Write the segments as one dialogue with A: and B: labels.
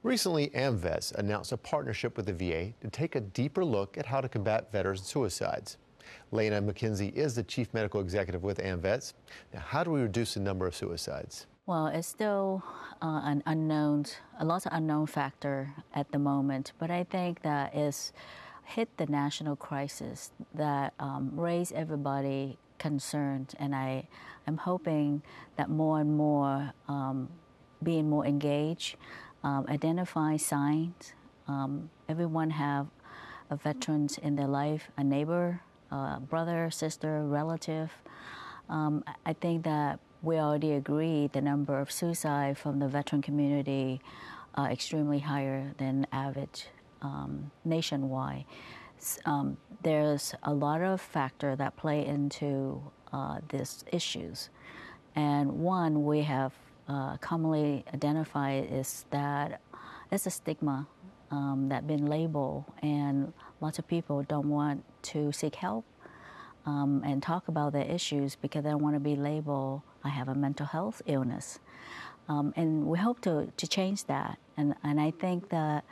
A: Recently, AMVETS announced a partnership with the VA to take a deeper look at how to combat veteran suicides. Lana McKenzie is the chief medical executive with AMVETS. Now, how do we reduce the number of suicides?
B: Well, it's still an unknown, a lot of unknown factor at the moment, but I think that it's hit the national crisis that raised everybody concerned, and I'm hoping that more and more being more engaged, identify signs. Everyone have a veteran in their life, a neighbor, brother, sister, relative. I think that we already agree the number of suicide from the veteran community are extremely higher than average nationwide. There's a lot of factors that play into these issues. And one we have commonly identified is that it's a stigma that's been labeled, and lots of people don't want to seek help and talk about their issues because they don't want to be labeled, I have a mental health illness. And we hope to change that. And I think that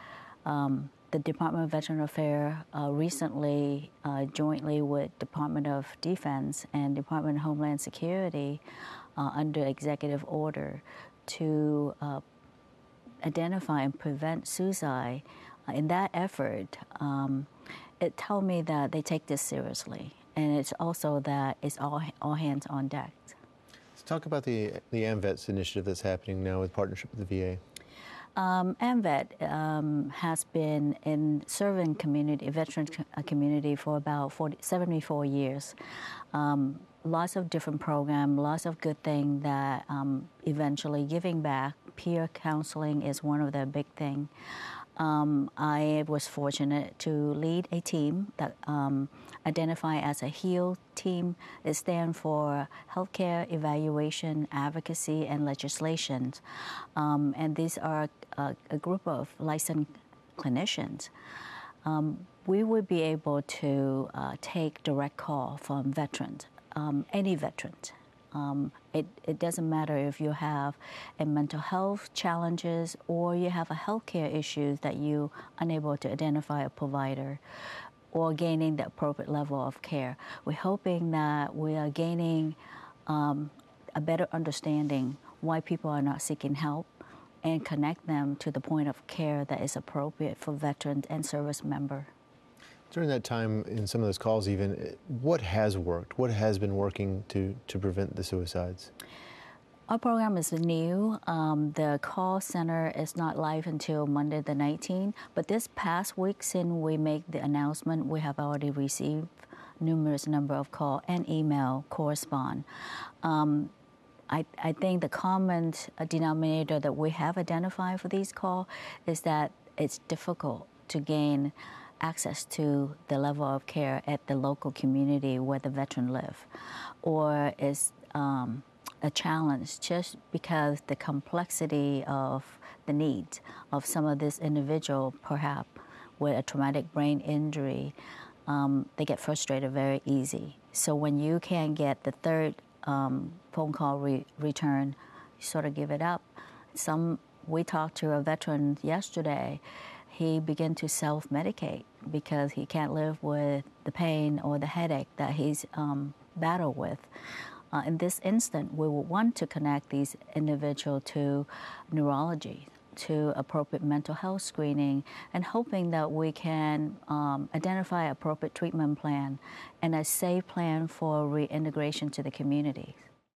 B: the Department of Veteran Affairs recently, jointly with Department of Defense and Department of Homeland Security, under executive order to identify and prevent suicide. In that effort, it told me that they take this seriously, and it's also that it's all hands on deck.
A: Let's talk about the AMVETS initiative that's happening now with partnership with the VA.
B: AMVET has been in serving veteran community for about 74 years. Lots of different programs, lots of good things that eventually giving back. Peer counseling is one of the big things. I was fortunate to lead a team that identified as a HEAL team. It stands for Healthcare Evaluation, Advocacy, and Legislation. And these are a group of licensed clinicians. We would be able to take direct call from veterans, any veteran. It doesn't matter if you have a mental health challenges or you have a healthcare issues that you unable to identify a provider or gaining the appropriate level of care. We're hoping that we are gaining a better understanding why people are not seeking help and connect them to the point of care that is appropriate for veterans and service members.
A: During that time, in some of those calls even, what has worked? What has been working to prevent the suicides?
B: Our program is new. The call center is not live until Monday the 19th, but this past week since we make the announcement, we have already received numerous number of call and email correspond. I think the common denominator that we have identified for these calls is that it's difficult to gain access to the level of care at the local community where the veteran live, or is a challenge just because the complexity of the needs of some of this individual, perhaps with a traumatic brain injury, they get frustrated very easy. So when you can get the third phone call return, you sort of give it up. We talked to a veteran yesterday. He began to self-medicate because he can't live with the pain or the headache that he's battled with. In this instant, we will want to connect these individuals to neurology, to appropriate mental health screening, and hoping that we can identify appropriate treatment plan and a safe plan for reintegration to the community.